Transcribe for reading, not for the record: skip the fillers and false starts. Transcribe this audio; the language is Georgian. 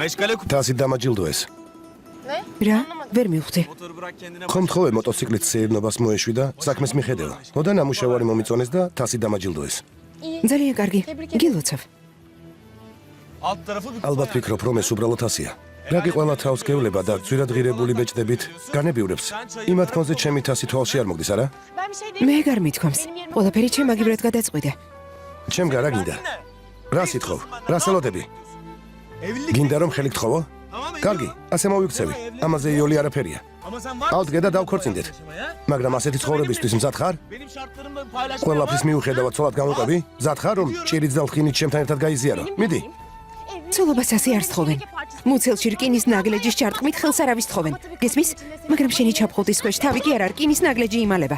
Tasi დამაჯილდოეს. რა? ვერ მივხვდი. ხომ თხოვე მოტოციკლით სეირნობას მოეშვიდა, საქმეს მიხედევა. მოდა ნამუშევარი მომიწონეს და თასი დამაჯილდოეს. ძალიან კარგი. გილოცავ. ალბათ ვფიქრობ, რომ ეს უბრალოდ თასია. რაგი ყველა თავს გევლება და ძვირადღირებული ბეჭდებით განებივრებს. იმათ კონზე ჩემი თასი თვალში არ მოგდის, არა? მე გარ მithქვამს. ყველაფერი ჩემ აგიბრად გადაწყვიტე. ჩემ გარა გინდა. რა სიტყობ? რა სელოდები? გინდა რომ ხელი გთხოვო? კარგი, ასე მოვიქცევი. ამაზე იოლი არაფერია. ალდგე და დავქორწინდეთ. მაგრამ ასეთი ცხოვრებისთვის მზად ხარ? ყველაფრის მიუხედავად ცოლად გამოვყები? მზად ხარ რომ ჭირიც და ლხინით ჩემთან ერთად გაიზიარო? მიდი. ცოლობას ასე არ სთხოვენ. მუცელში რკინის ნაგლეჯის ჩარტყმით ხელს არავის თხოვენ. გესმის? მაგრამ შენი ჩაფხუტის ქვეშ თავი კი არ რკინის ნაგლეჯი იმალება.